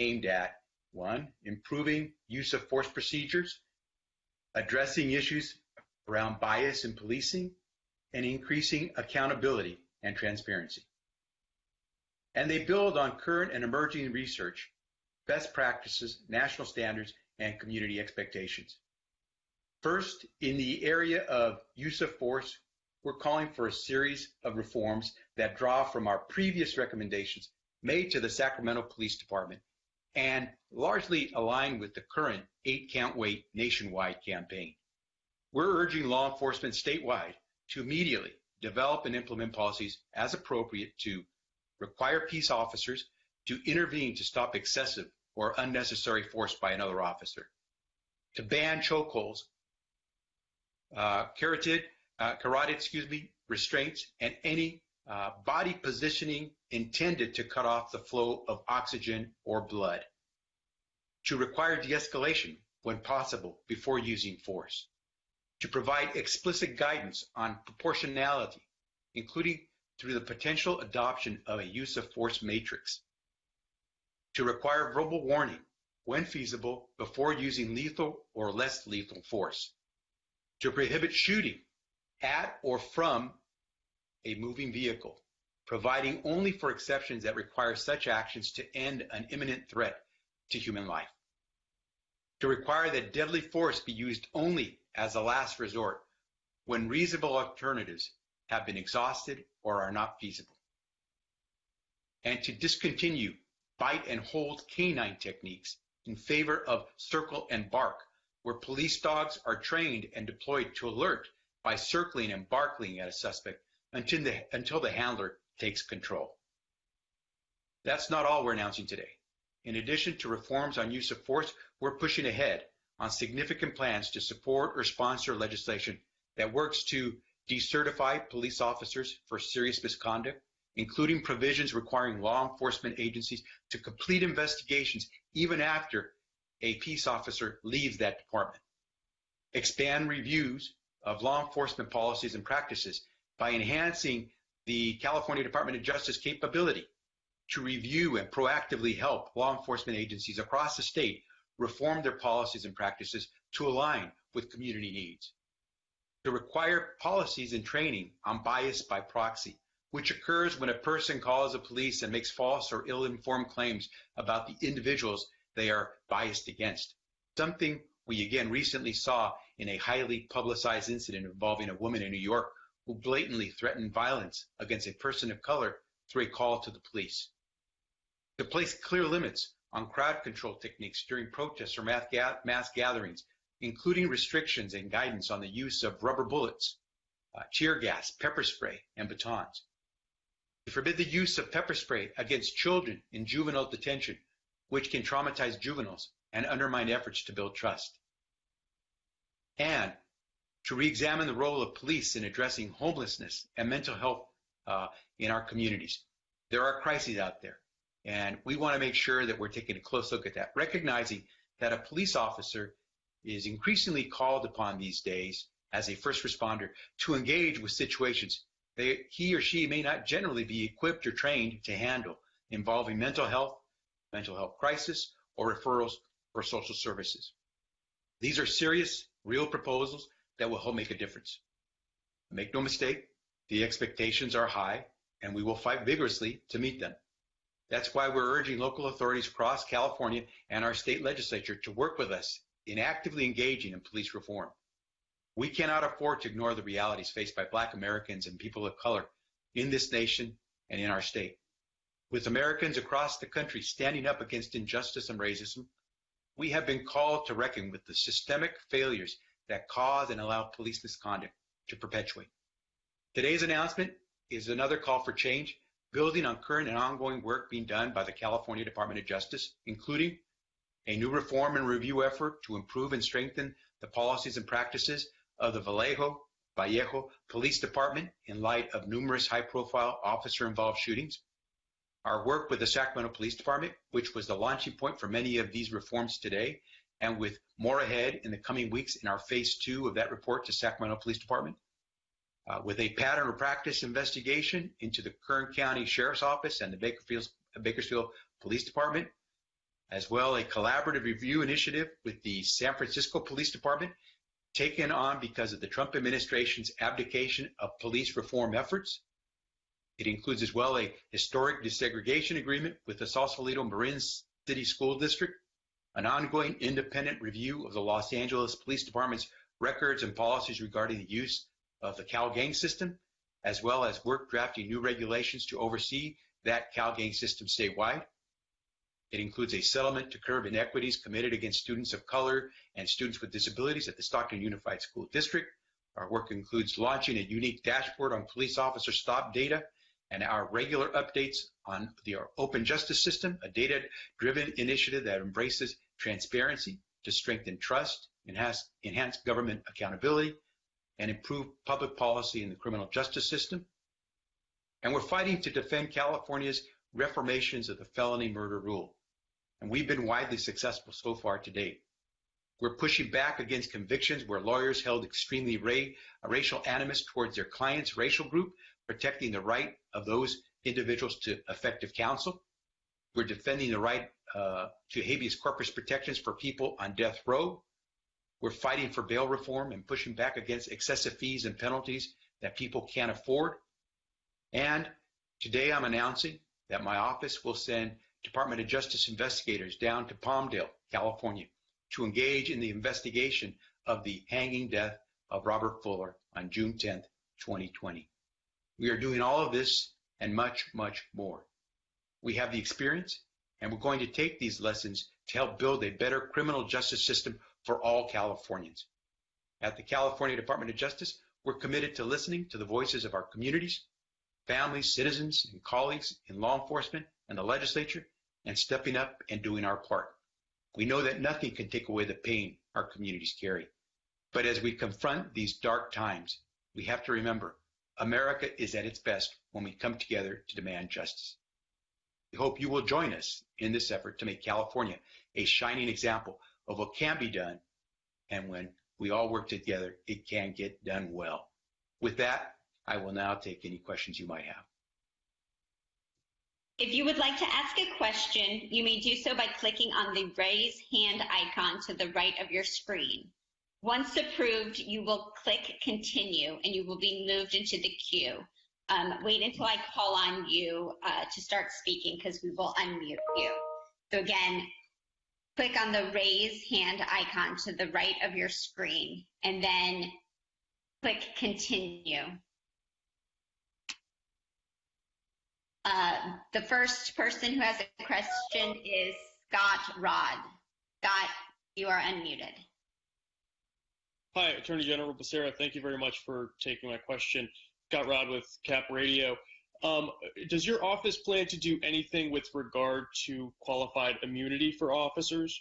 aimed at, one, improving use of force procedures, addressing issues around bias in policing, and increasing accountability and transparency. And they build on current and emerging research, best practices, national standards, and community expectations. First, in the area of use of force, we're calling for a series of reforms that draw from our previous recommendations made to the Sacramento Police Department and largely align with the current 8 Can't Wait nationwide campaign. We're urging law enforcement statewide to immediately develop and implement policies as appropriate to require peace officers to intervene to stop excessive or unnecessary force by another officer, to ban chokeholds, carotid restraints, and any body positioning intended to cut off the flow of oxygen or blood, to require de-escalation when possible before using force, to provide explicit guidance on proportionality, including through the potential adoption of a use of force matrix, to require verbal warning when feasible before using lethal or less lethal force, to prohibit shooting at or from a moving vehicle, providing only for exceptions that require such actions to end an imminent threat to human life, to require that deadly force be used only as a last resort when reasonable alternatives have been exhausted or are not feasible, and to discontinue bite and hold canine techniques in favor of circle and bark, where police dogs are trained and deployed to alert by circling and barking at a suspect until the handler takes control. That's not all we're announcing today. In addition to reforms on use of force, we're pushing ahead on significant plans to support or sponsor legislation that works to decertify police officers for serious misconduct, including provisions requiring law enforcement agencies to complete investigations even after a peace officer leaves that department. Expand reviews of law enforcement policies and practices by enhancing the California Department of Justice capability to review and proactively help law enforcement agencies across the state reform their policies and practices to align with community needs. To require policies and training on bias by proxy, which occurs when a person calls the police and makes false or ill-informed claims about the individuals they are biased against. Something we again recently saw in a highly publicized incident involving a woman in New York who blatantly threatened violence against a person of color through a call to the police. To place clear limits on crowd control techniques during protests or mass gatherings, including restrictions and guidance on the use of rubber bullets, tear gas, pepper spray, and batons. To forbid the use of pepper spray against children in juvenile detention, which can traumatize juveniles and undermine efforts to build trust. And to re-examine the role of police in addressing homelessness and mental health in our communities. There are crises out there, and we want to make sure that we're taking a close look at that, recognizing that a police officer is increasingly called upon these days as a first responder to engage with situations he or she may not generally be equipped or trained to handle, involving mental health crisis, or referrals for social services. These are serious, real proposals that will help make a difference. Make no mistake, the expectations are high, and we will fight vigorously to meet them. That's why we're urging local authorities across California and our state legislature to work with us in actively engaging in police reform. We cannot afford to ignore the realities faced by Black Americans and people of color in this nation and in our state. With Americans across the country standing up against injustice and racism, we have been called to reckon with the systemic failures that cause and allow police misconduct to perpetuate. Today's announcement is another call for change, building on current and ongoing work being done by the California Department of Justice, including a new reform and review effort to improve and strengthen the policies and practices of the Vallejo Police Department in light of numerous high-profile officer-involved shootings. Our work with the Sacramento Police Department, which was the launching point for many of these reforms today, and with more ahead in the coming weeks in our phase 2 of that report to Sacramento Police Department, with a pattern or practice investigation into the Kern County Sheriff's Office and the Bakersfield Police Department, as well a collaborative review initiative with the San Francisco Police Department, taken on because of the Trump administration's abdication of police reform efforts. It includes as well a historic desegregation agreement with the Sausalito Marin City School District, an ongoing independent review of the Los Angeles Police Department's records and policies regarding the use of the Cal Gang system, as well as work drafting new regulations to oversee that Cal Gang system statewide. It includes a settlement to curb inequities committed against students of color and students with disabilities at the Stockton Unified School District. Our work includes launching a unique dashboard on police officer stop data and our regular updates on the open justice system, a data-driven initiative that embraces transparency to strengthen trust, enhance government accountability, and improve public policy in the criminal justice system. And we're fighting to defend California's reformations of the felony murder rule. And we've been widely successful so far to date. We're pushing back against convictions where lawyers held extremely racial animus towards their client's racial group, protecting the right of those individuals to effective counsel. We're defending the right to habeas corpus protections for people on death row. We're fighting for bail reform and pushing back against excessive fees and penalties that people can't afford. And today I'm announcing that my office will send Department of Justice investigators down to Palmdale, California, to engage in the investigation of the hanging death of Robert Fuller on June 10th, 2020. We are doing all of this and much, much more. We have the experience, and we're going to take these lessons to help build a better criminal justice system for all Californians. At the California Department of Justice, we're committed to listening to the voices of our communities, families, citizens, and colleagues in law enforcement and the legislature, and stepping up and doing our part. We know that nothing can take away the pain our communities carry. But as we confront these dark times, we have to remember America is at its best when we come together to demand justice. We hope you will join us in this effort to make California a shining example of what can be done, and when we all work together, it can get done well. With that, I will now take any questions you might have. If you would like to ask a question, you may do so by clicking on the raise hand icon to the right of your screen. Once approved, you will click continue and you will be moved into the queue. Wait until I call on you to start speaking because we will unmute you. So again, click on the raise hand icon to the right of your screen and then click continue. The first person who has a question is Scott Rod. Scott, you are unmuted. Hi, Attorney General Becerra. Thank you very much for taking my question. Scott Rod with CAP Radio. Does your office plan to do anything with regard to qualified immunity for officers?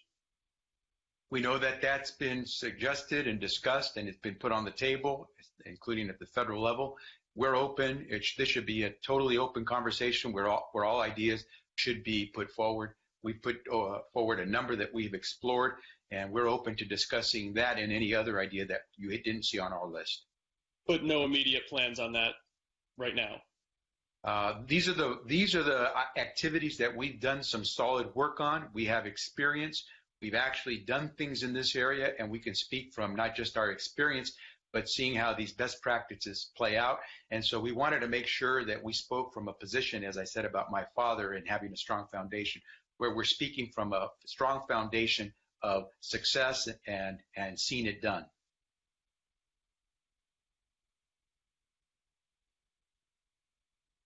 We know that that's been suggested and discussed, and it's been put on the table, including at the federal level. We're open. This should be a totally open conversation where all ideas should be put forward. We put forward a number that we've explored, and we're open to discussing that and any other idea that you didn't see on our list. But no immediate plans on that right now? These are the activities that we've done some solid work on. We have experience. We've actually done things in this area, and we can speak from not just our experience, but seeing how these best practices play out. And so we wanted to make sure that we spoke from a position, as I said about my father and having a strong foundation, where we're speaking from a strong foundation of success and seeing it done.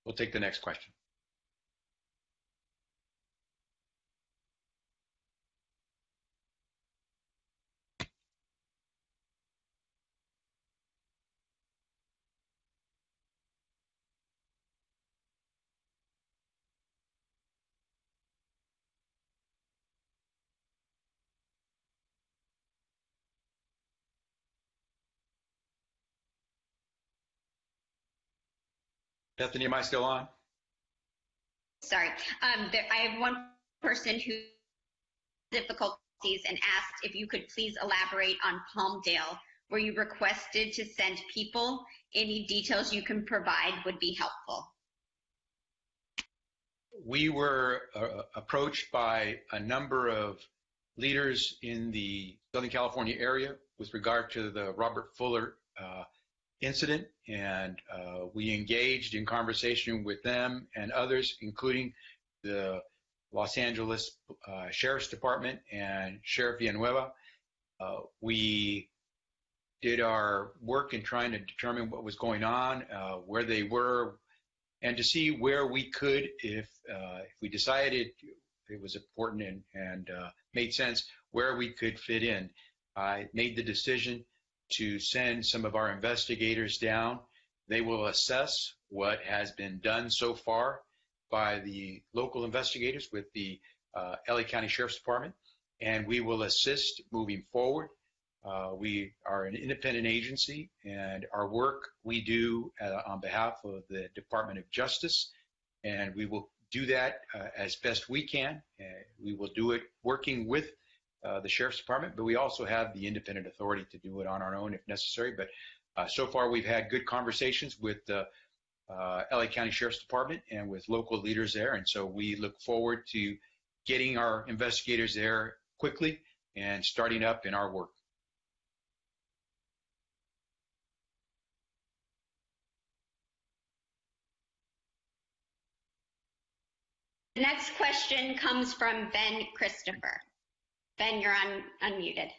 We'll take the next question. Bethany, am I still on? Sorry. I have one person who has difficulties and asked if you could please elaborate on Palmdale, where you requested to send people. Any details you can provide would be helpful. We were approached by a number of leaders in the Southern California area with regard to the Robert Fuller incident, and we engaged in conversation with them and others, including the Los Angeles Sheriff's Department and Sheriff Villanueva. We did our work in trying to determine what was going on, where they were, and to see where we could, if we decided it was important and made sense, where we could fit in. I made the decision to send some of our investigators down. They will assess what has been done so far by the local investigators with the LA County Sheriff's Department, and we will assist moving forward. We are an independent agency, and our work we do on behalf of the Department of Justice, and we will do that as best we can. We will do it working with the Sheriff's Department, but we also have the independent authority to do it on our own if necessary. But so far we've had good conversations with the LA County Sheriff's Department and with local leaders there, and so we look forward to getting our investigators there quickly and starting up in our work. The next question comes from Ben Christopher. Ben, you're unmuted.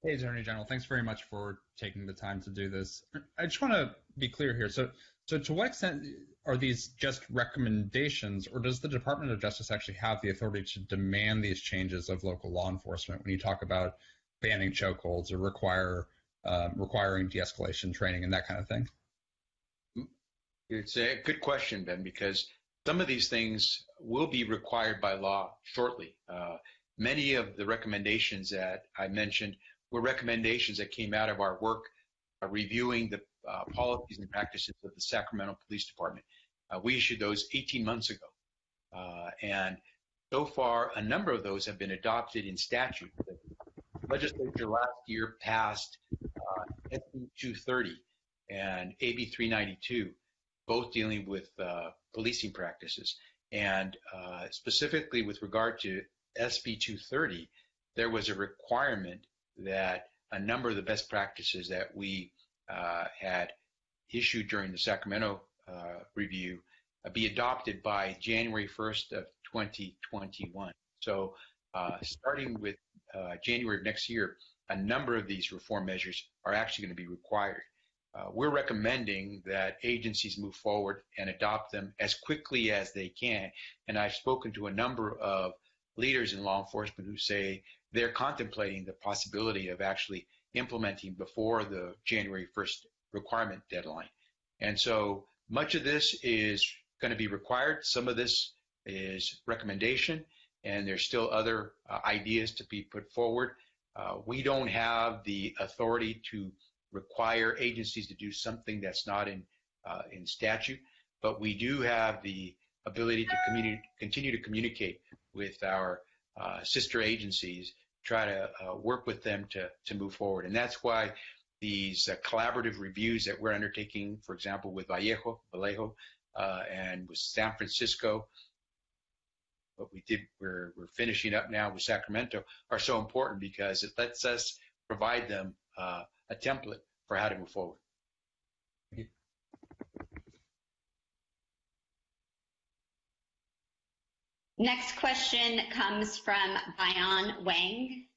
Hey, Attorney General, thanks very much for taking the time to do this. I just want to be clear here. So to what extent are these just recommendations, or does the Department of Justice actually have the authority to demand these changes of local law enforcement when you talk about banning chokeholds or requiring de-escalation training and that kind of thing? It's a good question, Ben, because some of these things will be required by law shortly. Many of the recommendations that I mentioned were recommendations that came out of our work reviewing the policies and practices of the Sacramento Police Department. We issued those 18 months ago. And so far, a number of those have been adopted in statute. The legislature last year passed SB 230 and AB 392, both dealing with policing practices. And specifically with regard to SB 230, there was a requirement that a number of the best practices that we had issued during the Sacramento review be adopted by January 1st of 2021. So starting with January of next year, a number of these reform measures are actually going to be required. We're recommending that agencies move forward and adopt them as quickly as they can. And I've spoken to a number of leaders in law enforcement who say they're contemplating the possibility of actually implementing before the January 1st requirement deadline. And so much of this is going to be required. Some of this is recommendation, and there's still other ideas to be put forward. We don't have the authority to require agencies to do something that's not in statute, but we do have the ability to continue to communicate with our sister agencies, try to work with them to move forward. And that's why these collaborative reviews that we're undertaking, for example, with Vallejo and with San Francisco, what we're finishing up now with Sacramento, are so important because it lets us provide them a template for how to move forward. Next question comes from Bayan Wang.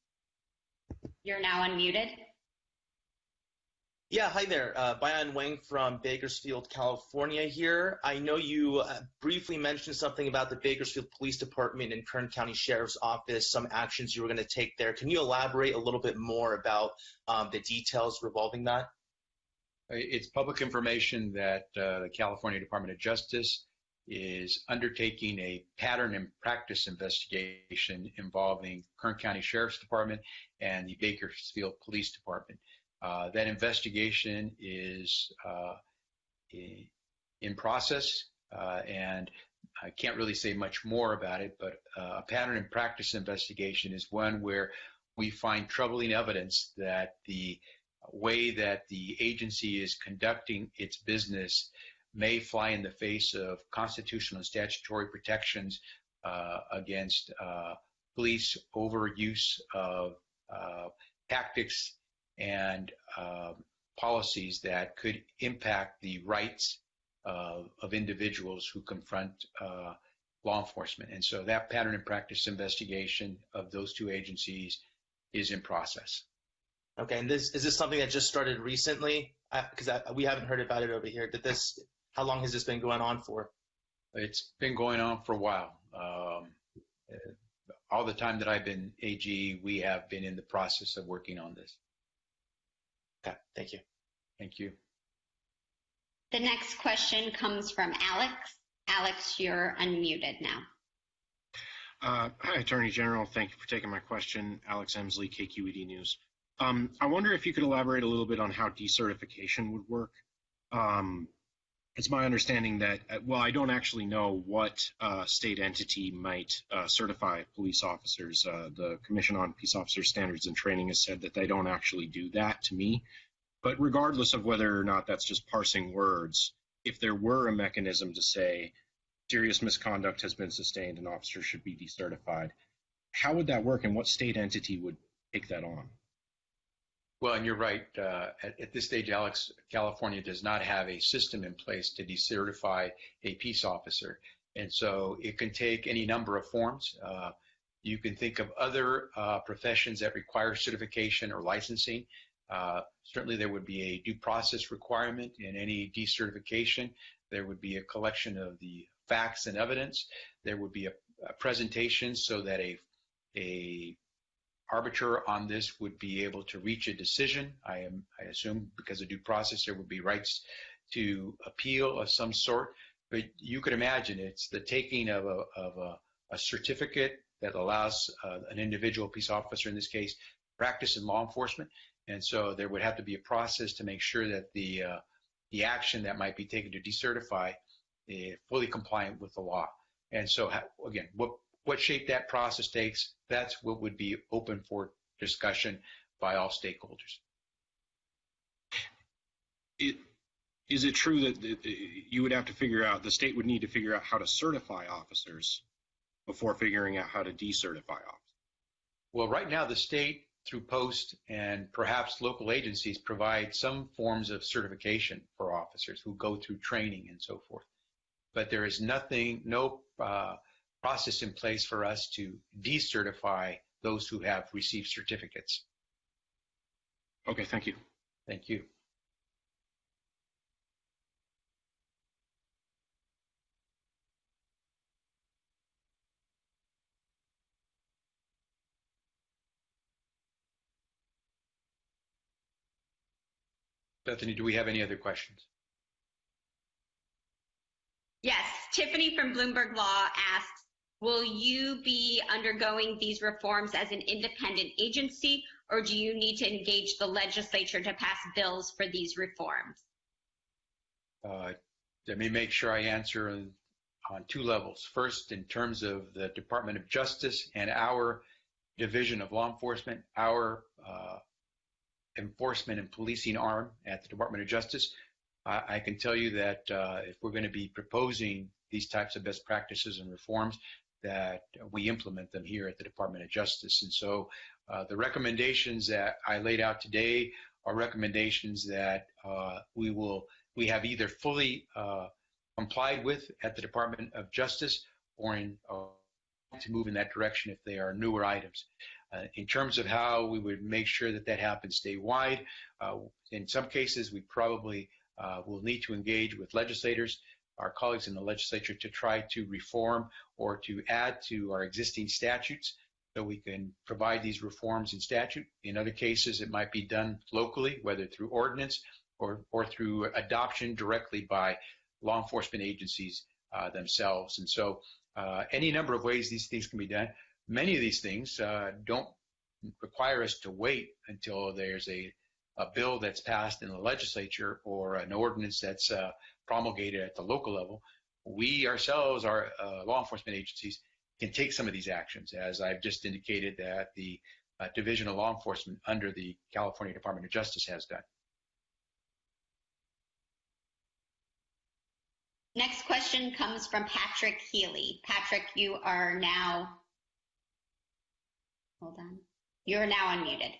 You're now unmuted. Yeah, hi there. Bayan Wang from Bakersfield, California here. I know you briefly mentioned something about the Bakersfield Police Department and Kern County Sheriff's Office, some actions you were going to take there. Can you elaborate a little bit more about the details revolving that? It's public information that the California Department of Justice is undertaking a pattern and practice investigation involving Kern County Sheriff's Department and the Bakersfield Police Department. That investigation is in process, and I can't really say much more about it, but a pattern and practice investigation is one where we find troubling evidence that the way that the agency is conducting its business may fly in the face of constitutional and statutory protections against police overuse of tactics and policies that could impact the rights of individuals who confront law enforcement. And so that pattern and practice investigation of those two agencies is in process. Okay, and is this something that just started recently? Because we haven't heard about it over here. How long has this been going on for? It's been going on for a while. All the time that I've been AG, we have been in the process of working on this. Okay, thank you. Thank you. The next question comes from Alex. Alex, you're unmuted now. Hi, Attorney General. Thank you for taking my question. Alex Emsley, KQED News. I wonder if you could elaborate a little bit on how decertification would work. It's my understanding that, well, I don't actually know what state entity might certify police officers. The Commission on Peace Officer Standards and Training has said that they don't actually do that to me. But regardless of whether or not that's just parsing words, if there were a mechanism to say serious misconduct has been sustained and officers should be decertified, how would that work and what state entity would take that on? Well, and you're right. At this stage, Alex, California does not have a system in place to decertify a peace officer. And so it can take any number of forms. You can think of other professions that require certification or licensing. Certainly there would be a due process requirement in any decertification. There would be a collection of the facts and evidence. There would be a presentation so that a arbiter on this would be able to reach a decision. I assume because of due process there would be rights to appeal of some sort. But you could imagine it's the taking of a certificate that allows an individual peace officer, in this case, practice in law enforcement. And so there would have to be a process to make sure that the action that might be taken to decertify is fully compliant with the law. And so, again, what shape that process takes, that's what would be open for discussion by all stakeholders. Is it true that you would have to figure out, the state would need to figure out how to certify officers before figuring out how to decertify officers? Well, right now the state, through post and perhaps local agencies, provide some forms of certification for officers who go through training and so forth. But there is no process in place for us to decertify those who have received certificates. Okay, thank you. Thank you. Bethany, do we have any other questions? Yes, Tiffany from Bloomberg Law asks, will you be undergoing these reforms as an independent agency, or do you need to engage the legislature to pass bills for these reforms? Let me make sure I answer on two levels. First, in terms of the Department of Justice and our Division of Law Enforcement, our enforcement and policing arm at the Department of Justice, I can tell you that if we're going to be proposing these types of best practices and reforms, that we implement them here at the Department of Justice. And so the recommendations that I laid out today are recommendations that we have either fully complied with at the Department of Justice or to move in that direction if they are newer items. In terms of how we would make sure that that happens statewide, in some cases we probably will need to engage with legislators, our colleagues in the legislature, to try to reform or to add to our existing statutes so we can provide these reforms in statute. In other cases, it might be done locally, whether through ordinance or through adoption directly by law enforcement agencies themselves. And so any number of ways these things can be done. Many of these things don't require us to wait until there's a bill that's passed in the legislature or an ordinance that's promulgated at the local level. We ourselves, our law enforcement agencies, can take some of these actions, as I've just indicated that the Division of Law Enforcement under the California Department of Justice has done. Next question comes from Patrick Healy. Patrick, you are now, hold on. You're now unmuted.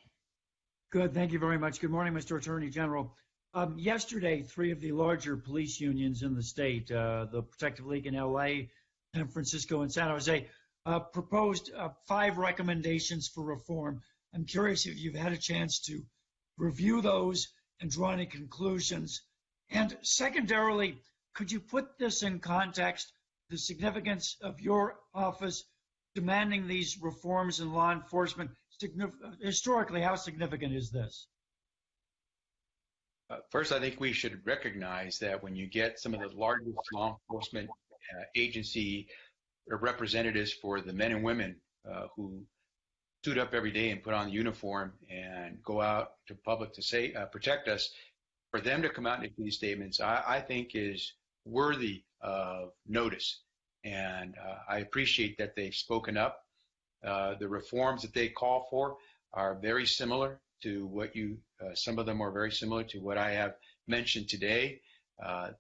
Good. Thank you very much. Good morning, Mr. Attorney General. Yesterday, 3 of the larger police unions in the state, the Protective League in LA, San Francisco, and San Jose, proposed 5 recommendations for reform. I'm curious if you've had a chance to review those and draw any conclusions. And secondarily, could you put this in context, the significance of your office demanding these reforms in law enforcement? Historically, how significant is this? First, I think we should recognize that when you get some of the largest law enforcement agency representatives for the men and women who suit up every day and put on the uniform and go out to public to say protect us, for them to come out and make these statements, I think is worthy of notice. And I appreciate that they've spoken up. The reforms that they call for are very similar to what you, some of them are very similar to what I have mentioned today.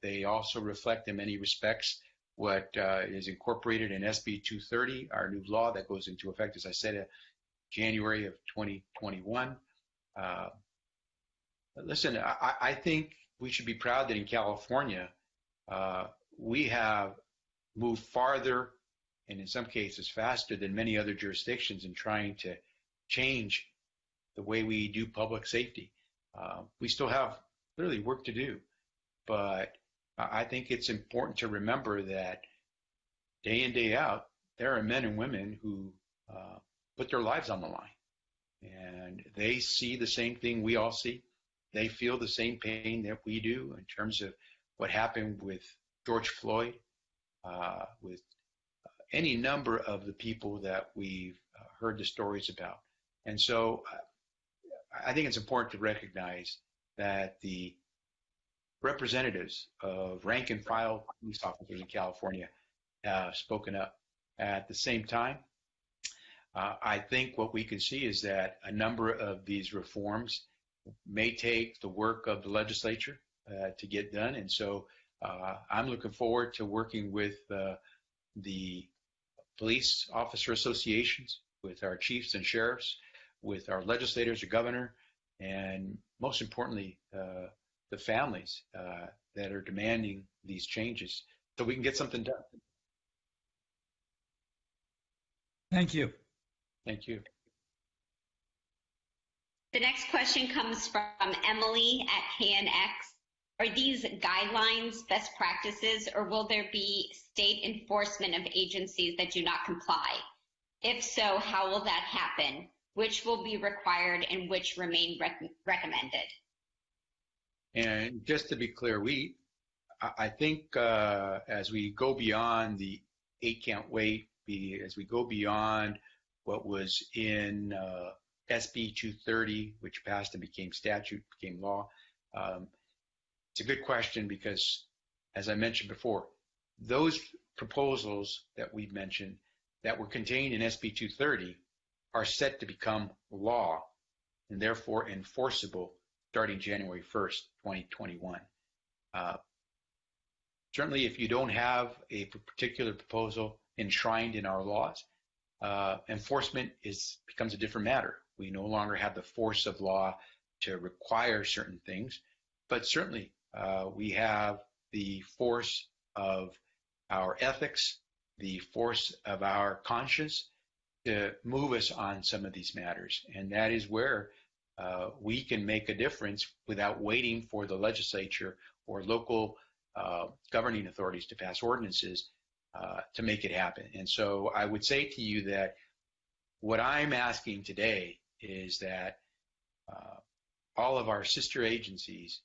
They also reflect in many respects what is incorporated in SB 230, our new law that goes into effect, as I said, January of 2021. Listen, I think we should be proud that in California, we have moved farther and in some cases faster than many other jurisdictions in trying to change the way we do public safety. We still have clearly work to do, but I think it's important to remember that day in, day out, there are men and women who put their lives on the line, and they see the same thing we all see. They feel the same pain that we do in terms of what happened with George Floyd, with any number of the people that we've heard the stories about. And so I think it's important to recognize that the representatives of rank and file police officers in California have spoken up. At the same time, I think what we can see is that a number of these reforms may take the work of the legislature to get done. And so I'm looking forward to working with the police officer associations, with our chiefs and sheriffs, with our legislators, the governor, and most importantly, the families that are demanding these changes so we can get something done. Thank you. Thank you. The next question comes from Emily at KNX. Are these guidelines best practices, or will there be state enforcement of agencies that do not comply? If so, how will that happen? Which will be required and which remain recommended? And just to be clear, I think as we go beyond the 8-count weight, as we go beyond what was in SB 230, which passed and became statute, became law, it's a good question because, as I mentioned before, those proposals that we've mentioned that were contained in SB 230 are set to become law and therefore enforceable starting January 1st, 2021. Certainly, if you don't have a particular proposal enshrined in our laws, enforcement becomes a different matter. We no longer have the force of law to require certain things, but certainly we have the force of our ethics, the force of our conscience to move us on some of these matters. And that is where we can make a difference without waiting for the legislature or local governing authorities to pass ordinances to make it happen. And so I would say to you that what I'm asking today is that all of our sister agencies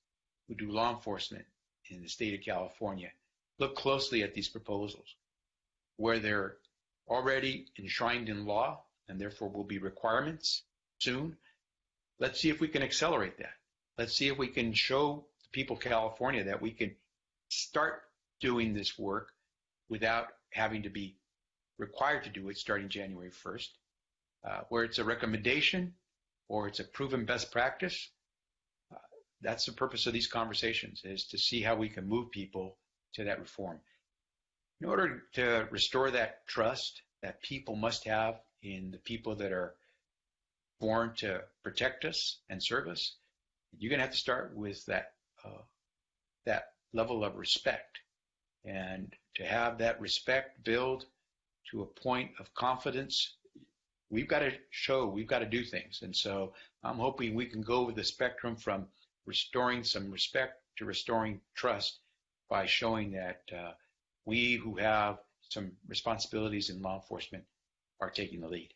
who do law enforcement in the state of California look closely at these proposals where they're already enshrined in law and therefore will be requirements soon. Let's see if we can accelerate that. Let's see if we can show the people of California that we can start doing this work without having to be required to do it starting January 1st, where it's a recommendation or it's a proven best practice. That's the purpose of these conversations, is to see how we can move people that reform. In order to restore that trust that people must have in the people that are born to protect us and serve us, you're going to have to start with that level of respect. And to have that respect build to a point of confidence, we've got to do things. And so I'm hoping we can go with the spectrum from restoring some respect to restoring trust by showing that we who have some responsibilities in law enforcement are taking the lead.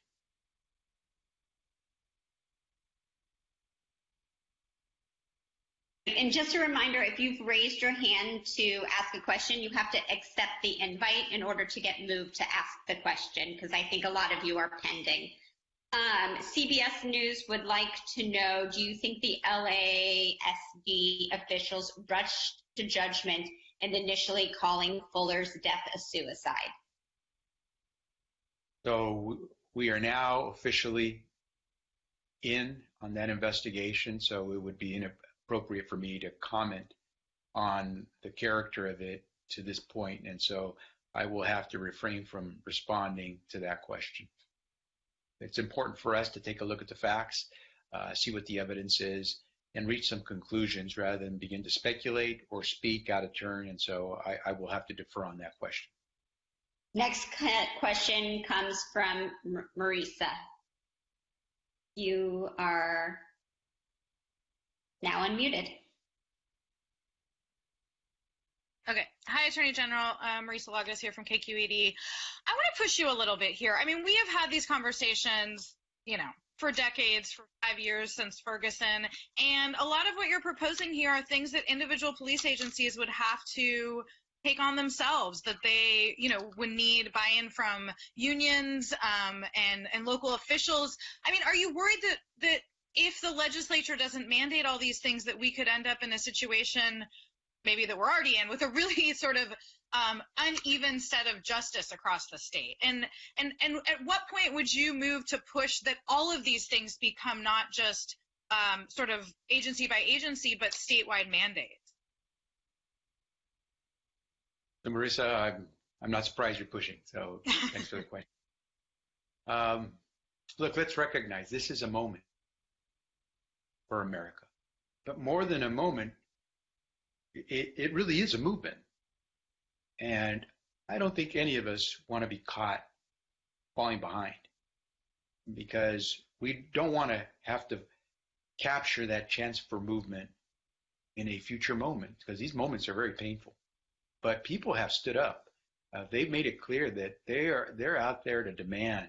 And just a reminder, if you've raised your hand to ask a question, you have to accept the invite in order to get moved to ask the question, because I think a lot of you are pending. CBS News would like to know, do you think the LASD officials rushed to judgment in initially calling Fuller's death a suicide? So we are now officially in on that investigation, so it would be inappropriate for me to comment on the character of it to this point, and so I will have to refrain from responding to that question. It's important for us to take a look at the facts, see what the evidence is, and reach some conclusions rather than begin to speculate or speak out of turn, and so I will have to defer on that question. Next question comes from Marisa. You are now unmuted. Okay. Hi, Attorney General. Marisa Lagos here from KQED. I want to push you a little bit here. I mean, we have had these conversations, for decades, for 5 years since Ferguson, and a lot of what you're proposing here are things that individual police agencies would have to take on themselves, that they, would need buy-in from unions and local officials. I mean, are you worried that if the legislature doesn't mandate all these things, that we could end up in a situation maybe that we're already in with a really sort of uneven set of justice across the state? And at what point would you move to push that all of these things become not just sort of agency by agency, but statewide mandates? So Marisa, I'm not surprised you're pushing, so thanks for the question. Look, let's recognize this is a moment for America. But more than a moment, it really is a movement. And I don't think any of us want to be caught falling behind, because we don't want to have to capture that chance for movement in a future moment, because these moments are very painful. But people have stood up. They've made it clear that they're out there to demand,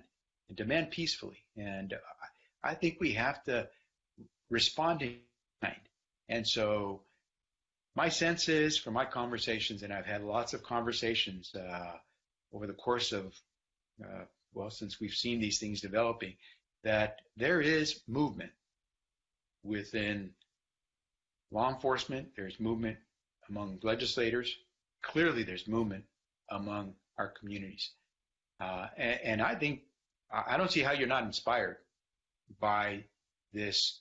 and demand peacefully. And I think we have to respond in kind. And so my sense is, from my conversations, and I've had lots of conversations over the course of, since we've seen these things developing, that there is movement within law enforcement. There's movement among legislators. Clearly, there's movement among our communities. And I think, I don't see how you're not inspired by this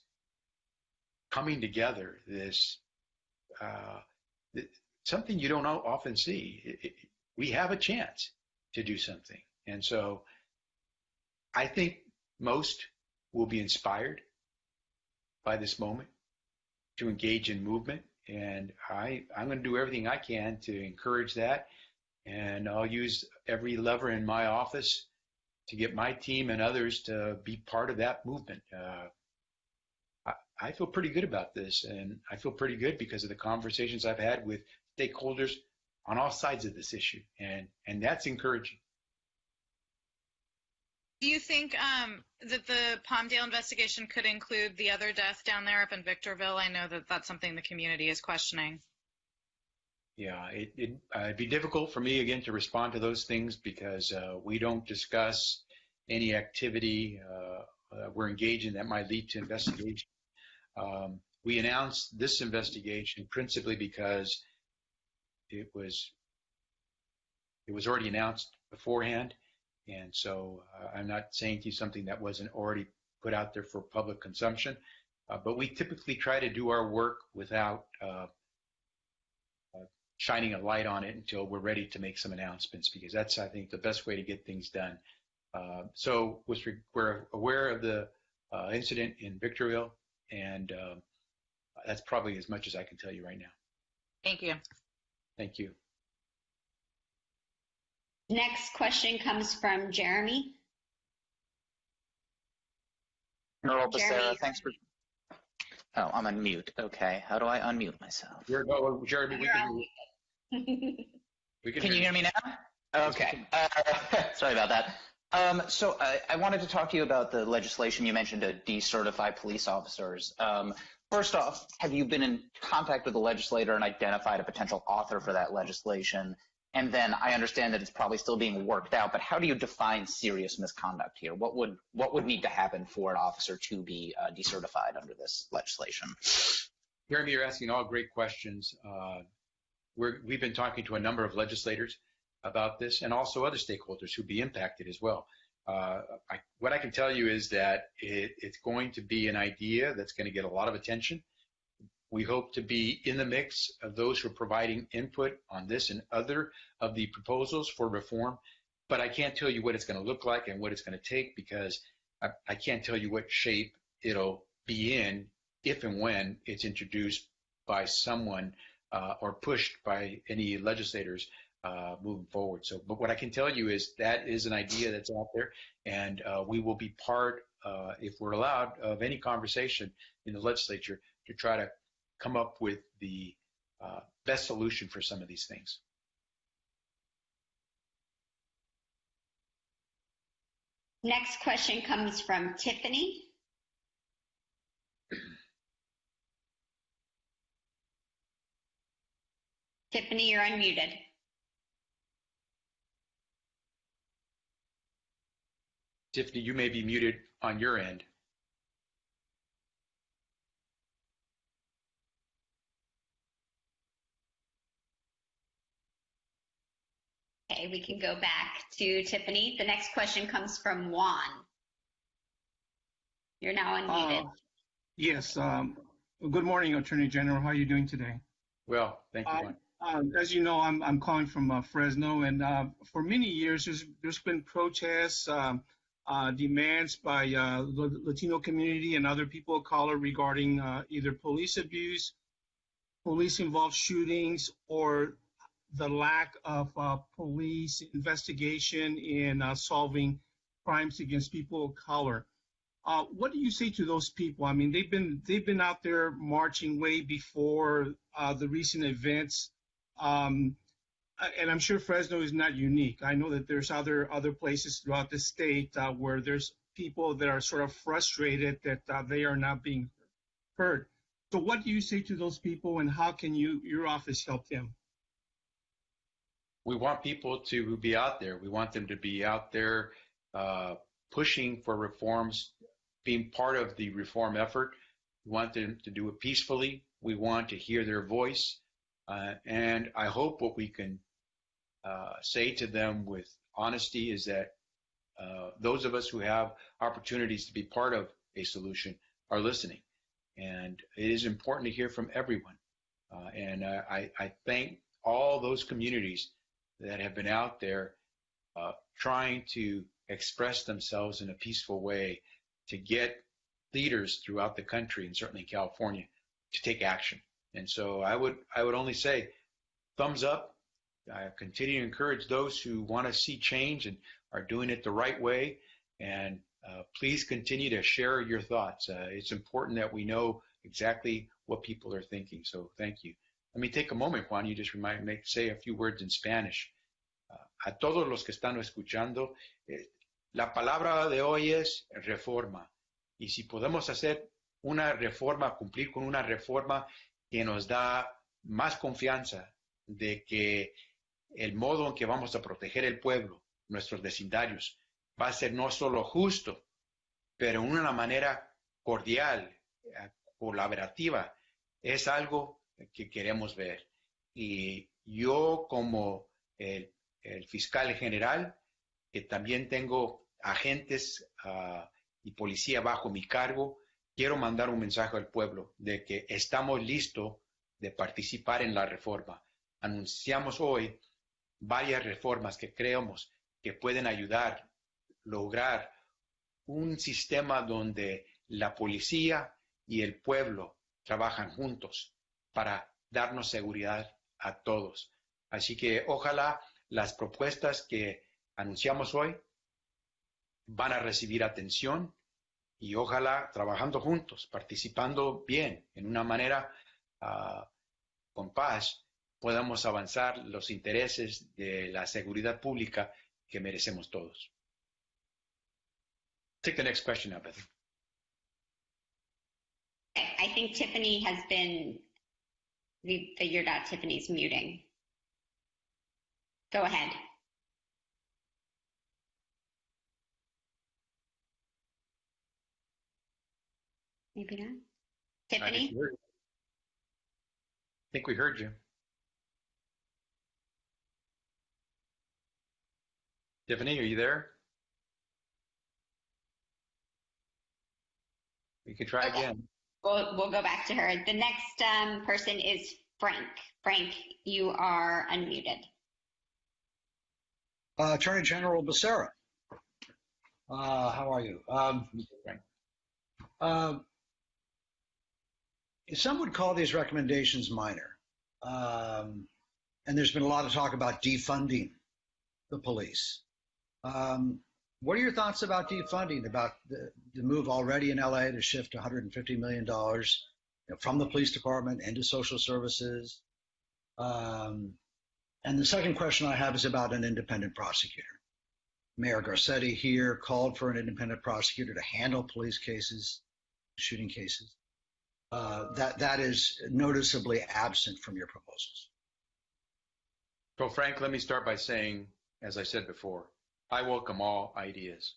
coming together, this something you don't often see. We have a chance to do something. And so I think most will be inspired by this moment to engage in movement. And I'm going to do everything I can to encourage that. And I'll use every lever in my office to get my team and others to be part of that movement. I feel pretty good about this, and I feel pretty good because of the conversations I've had with stakeholders on all sides of this issue, and that's encouraging. Do you think that the Palmdale investigation could include the other death down there up in Victorville? I know that that's something the community is questioning. Yeah, it'd be difficult for me, again, to respond to those things because we don't discuss any activity we're engaged in that might lead to investigation. We announced this investigation principally because it was already announced beforehand, and so I'm not saying to you something that wasn't already put out there for public consumption, but we typically try to do our work without shining a light on it until we're ready to make some announcements, because that's, I think, the best way to get things done. So we're aware of the incident in Victorville, and that's probably as much as I can tell you right now. Thank you. Thank you. Next question comes from Jeremy. General Jeremy. Becerra, thanks for. Oh, I'm on mute. Okay, how do I unmute myself? Jeremy, we can. Can you hear me now? Okay. Sorry about that. So I wanted to talk to you about the legislation. You mentioned to decertify police officers. First off, have you been in contact with the legislator and identified a potential author for that legislation? And then I understand that it's probably still being worked out, but how do you define serious misconduct here? What would need to happen for an officer to be decertified under this legislation? Jeremy, you're asking all great questions. We've been talking to a number of legislators about this, and also other stakeholders who'd be impacted as well. What I can tell you is that it's going to be an idea that's going to get a lot of attention. We hope to be in the mix of those who are providing input on this and other of the proposals for reform, but I can't tell you what it's going to look like and what it's going to take, because I can't tell you what shape it'll be in if and when it's introduced by someone or pushed by any legislators moving forward. So, but what I can tell you is that is an idea that's out there, and we will be part, if we're allowed, of any conversation in the legislature to try to come up with the best solution for some of these things. Next question comes from Tiffany. Tiffany, you're unmuted. Tiffany, you may be muted on your end. Okay, we can go back to Tiffany. The next question comes from Juan. You're now unmuted. Yes. Good morning, Attorney General. How are you doing today? Well, thank you, Juan. As you know, I'm calling from Fresno, and for many years there's been protests, demands by the Latino community and other people of color regarding either police abuse, police-involved shootings, or the lack of police investigation in solving crimes against people of color. What do you say to those people? I mean, they've been out there marching way before the recent events, and I'm sure Fresno is not unique. I know that there's other places throughout the state where there's people that are sort of frustrated that they are not being heard. So what do you say to those people, and how can your office help them? We want people to be out there. We want them to be out there pushing for reforms, being part of the reform effort. We want them to do it peacefully. We want to hear their voice. And I hope what we can say to them with honesty is that those of us who have opportunities to be part of a solution are listening. And it is important to hear from everyone. And I thank all those communities that have been out there trying to express themselves in a peaceful way to get leaders throughout the country, and certainly in California, to take action. And so I would only say thumbs up. I continue to encourage those who want to see change and are doing it the right way. And please continue to share your thoughts. It's important that we know exactly what people are thinking. So thank you. Let me take a moment, Juan. You just remind me to say a few words in Spanish. A todos los que están escuchando, la palabra de hoy es reforma. Y si podemos hacer una reforma, cumplir con una reforma que nos da más confianza de que el modo en que vamos a proteger el pueblo, nuestros vecindarios, va a ser no solo justo, pero en una manera cordial, colaborativa, es algo que queremos ver. Y yo, como el fiscal general, que también tengo agentes y policía bajo mi cargo, quiero mandar un mensaje al pueblo de que estamos listos de participar en la reforma. anunciamos hoy varias reformas que creemos que pueden ayudar a lograr un sistema donde la policía y el pueblo trabajan juntos para darnos seguridad a todos. Así que ojalá las propuestas que anunciamos hoy van a recibir atención y ojalá trabajando juntos, participando bien, en una manera con paz, podamos avanzar los intereses de la seguridad pública que merecemos todos. Take the next question up, Beth. I think Tiffany has been, we figured out Tiffany's muting. Go ahead. Maybe not. Tiffany? I think we heard you. Tiffany, are you there? We can try again. We'll go back to her. The next person is Frank. Frank, you are unmuted. Attorney General Becerra, how are you? Some would call these recommendations minor. And there's been a lot of talk about defunding the police. What are your thoughts about defunding, about the move already in LA to shift $150 million from the police department into social services? And the second question I have is about an independent prosecutor. Mayor Garcetti here called for an independent prosecutor to handle police cases, shooting cases. That is noticeably absent from your proposals. So, Frank, let me start by saying, as I said before, I welcome all ideas.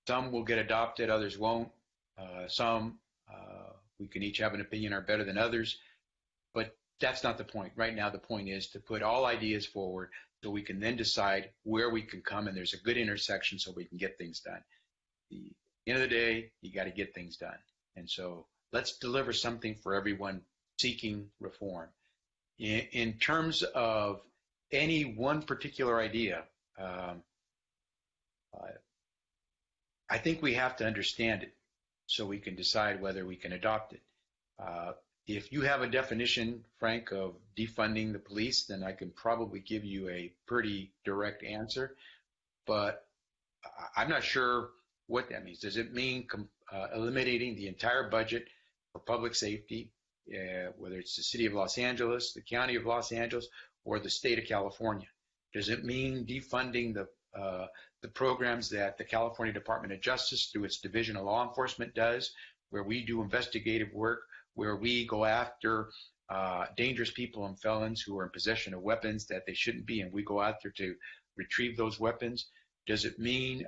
Some will get adopted, others won't. Some we can each have an opinion are better than others, but that's not the point. Right now, the point is to put all ideas forward so we can then decide where we can come and there's a good intersection so we can get things done. At the end of the day, you got to get things done. And so let's deliver something for everyone seeking reform. In terms of any one particular idea, I think we have to understand it so we can decide whether we can adopt it. If you have a definition, Frank, of defunding the police, then I can probably give you a pretty direct answer. But I'm not sure what that means. Does it mean eliminating the entire budget for public safety, whether it's the city of Los Angeles, the county of Los Angeles, or the state of California? Does it mean defunding the programs that the California Department of Justice through its Division of Law Enforcement does, where we do investigative work, where we go after dangerous people and felons who are in possession of weapons that they shouldn't be, and we go out there to retrieve those weapons? Does it mean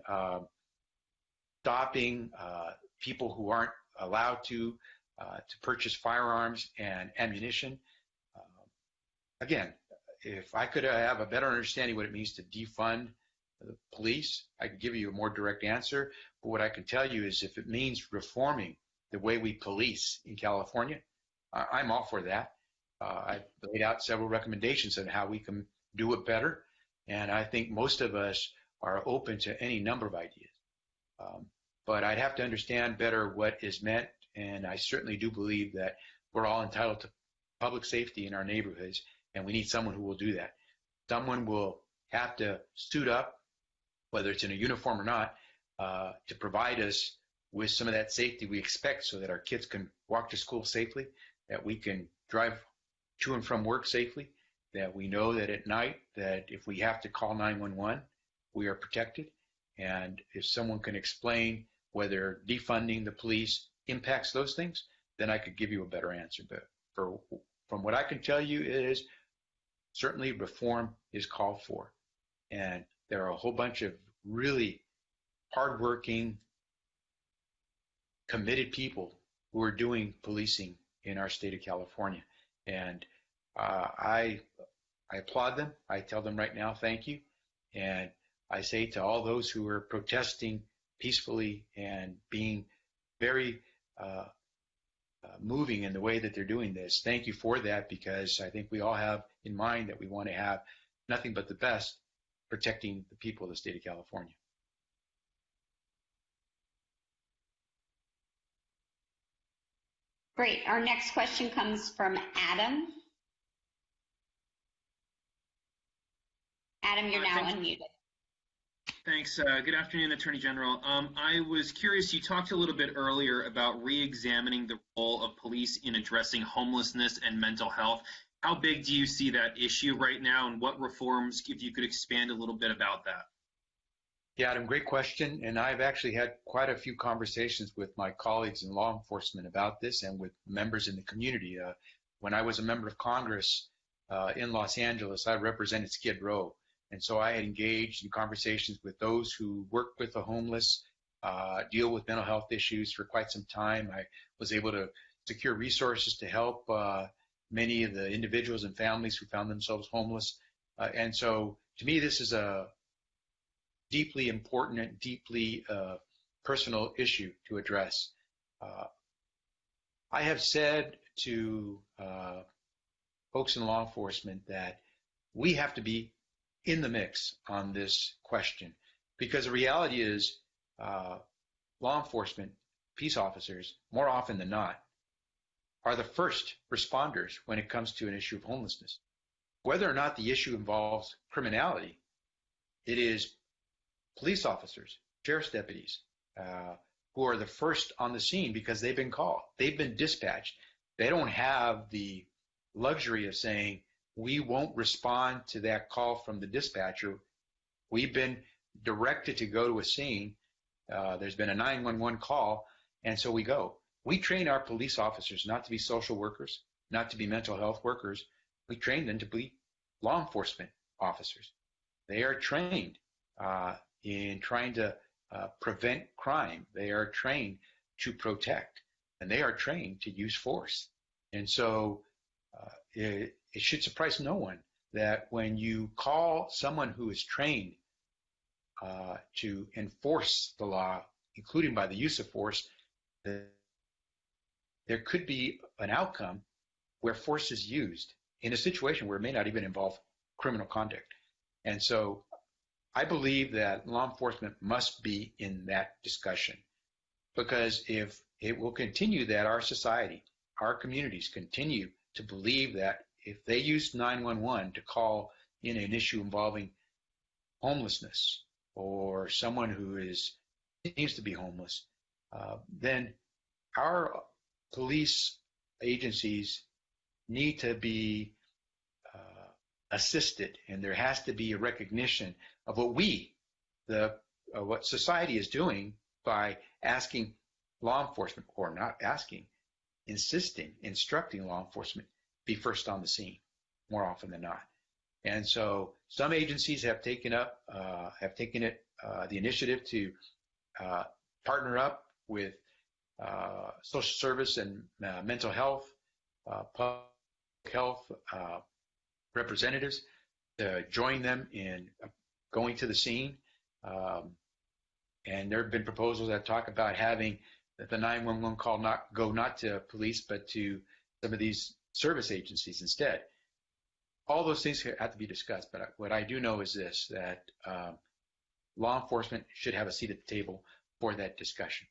stopping people who aren't allowed to purchase firearms and ammunition? Again, if I could have a better understanding what it means to defund the police, I could give you a more direct answer. But what I can tell you is if it means reforming the way we police in California, I'm all for that. I've laid out several recommendations on how we can do it better. And I think most of us are open to any number of ideas. But I'd have to understand better what is meant. And I certainly do believe that we're all entitled to public safety in our neighborhoods, and we need someone who will do that. Someone will have to suit up, whether it's in a uniform or not, to provide us with some of that safety we expect so that our kids can walk to school safely, that we can drive to and from work safely, that we know that at night that if we have to call 911, we are protected. And if someone can explain whether defunding the police impacts those things, then I could give you a better answer. But from what I can tell you is certainly reform is called for. And there are a whole bunch of really hardworking, committed people who are doing policing in our state of California. And I applaud them. I tell them right now, thank you. And I say to all those who are protesting peacefully and being very moving in the way that they're doing this. Thank you for that, because I think we all have in mind that we want to have nothing but the best protecting the people of the state of California. Great. Our next question comes from Adam. Adam, you're now unmuted. Thanks. Good afternoon, Attorney General. I was curious, you talked a little bit earlier about re-examining the role of police in addressing homelessness and mental health. How big do you see that issue right now, and what reforms, if you could expand a little bit about that? Yeah, Adam, great question. And I've actually had quite a few conversations with my colleagues in law enforcement about this and with members in the community. When I was a member of Congress in Los Angeles, I represented Skid Row. And so I had engaged in conversations with those who work with the homeless, deal with mental health issues for quite some time. I was able to secure resources to help many of the individuals and families who found themselves homeless. And so to me, this is a deeply important and deeply personal issue to address. I have said to folks in law enforcement that we have to be in the mix on this question, because the reality is law enforcement, peace officers, more often than not, are the first responders when it comes to an issue of homelessness. Whether or not the issue involves criminality, it is police officers, sheriff's deputies, who are the first on the scene because they've been called, they've been dispatched. They don't have the luxury of saying, we won't respond to that call from the dispatcher. We've been directed to go to a scene. There's been a 911 call, and so we go. We train our police officers not to be social workers, not to be mental health workers. We train them to be law enforcement officers. They are trained in trying to prevent crime. They are trained to protect, and they are trained to use force. And so it should surprise no one that when you call someone who is trained to enforce the law, including by the use of force, there could be an outcome where force is used in a situation where it may not even involve criminal conduct. And so I believe that law enforcement must be in that discussion, because if it will continue that our society, our communities continue to believe that if they use 911 to call in an issue involving homelessness or someone who seems to be homeless, then our police agencies need to be assisted, and there has to be a recognition of what society is doing by asking law enforcement, or not asking, insisting, instructing law enforcement be first on the scene more often than not. And so some agencies have taken the initiative to partner up with social service and mental health, public health representatives to join them in going to the scene. And there have been proposals that talk about having the 911 call not to police, but to some of these service agencies instead. All those things have to be discussed, but what I do know is this, that law enforcement should have a seat at the table for that discussion.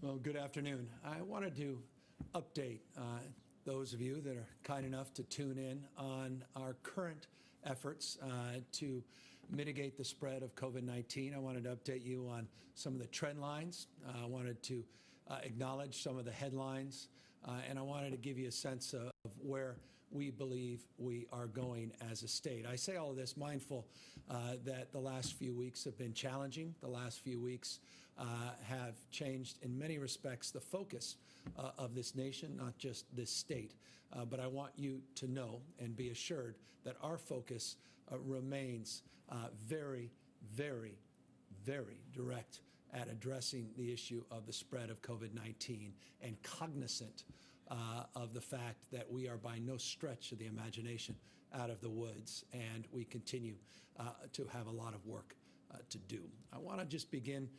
Well, good afternoon. I wanted to update those of you that are kind enough to tune in on our current efforts to mitigate the spread of COVID-19. I wanted to update you on some of the trend lines. I wanted to acknowledge some of the headlines, and I wanted to give you a sense of where we believe we are going as a state. I say all of this mindful that the last few weeks have been challenging. The last few weeks have changed in many respects the focus of this nation, not just this state. But I want you to know and be assured that our focus remains very, very, very direct at addressing the issue of the spread of COVID-19 and cognizant of the fact that we are by no stretch of the imagination out of the woods, and we continue to have a lot of work to do. I want to just begin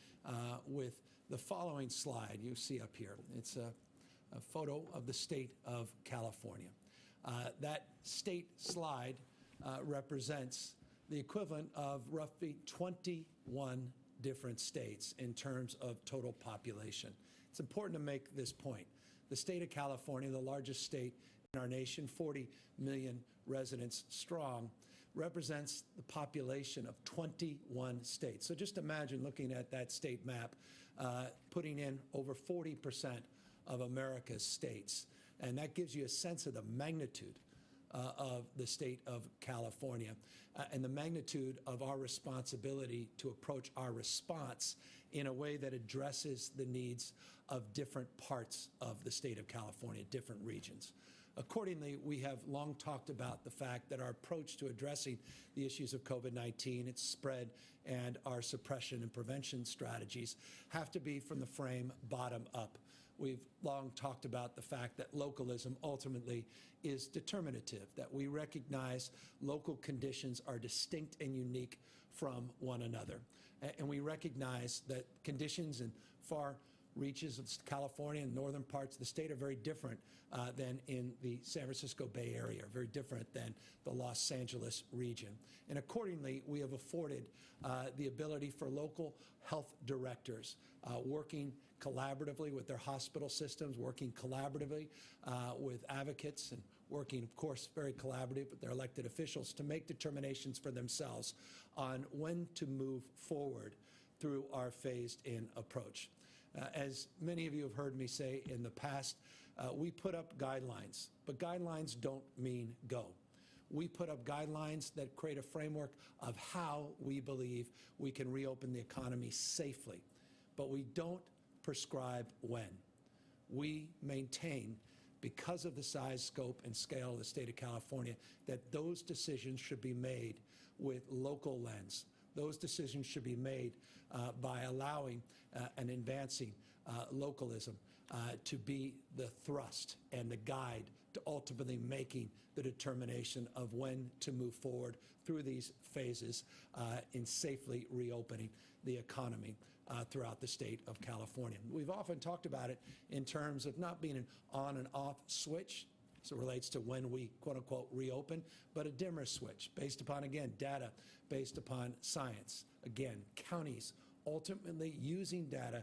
with the following slide you see up here. It's a photo of the state of California. That state slide represents the equivalent of roughly 21 different states in terms of total population. It's important to make this point. The state of California, the largest state in our nation, 40 million residents strong, represents the population of 21 states. So just imagine looking at that state map, putting in over 40% of America's states. And that gives you a sense of the magnitude of the state of California and the magnitude of our responsibility to approach our response in a way that addresses the needs of different parts of the state of California, different regions. Accordingly, we have long talked about the fact that our approach to addressing the issues of COVID-19, its spread, and our suppression and prevention strategies have to be from the frame bottom up. We've long talked about the fact that localism ultimately is determinative, that we recognize local conditions are distinct and unique from one another. And we recognize that conditions in far reaches of California and northern parts of the state are very different than in the San Francisco Bay Area, very different than the Los Angeles region. And accordingly, we have afforded the ability for local health directors working collaboratively with their hospital systems, working collaboratively with advocates, and working, of course, very collaborative with their elected officials to make determinations for themselves on when to move forward through our phased-in approach. As many of you have heard me say in the past, we put up guidelines, but guidelines don't mean go. We put up guidelines that create a framework of how we believe we can reopen the economy safely, but we don't prescribe when. We maintain, because of the size, scope, and scale of the state of California, that those decisions should be made with local lens. Those decisions should be made by allowing and advancing localism to be the thrust and the guide to ultimately making the determination of when to move forward through these phases in safely reopening the economy throughout the state of California. We've often talked about it in terms of not being an on and off switch, as it relates to when we, quote unquote, reopen, but a dimmer switch based upon, again, data, based upon science. Again, counties ultimately using data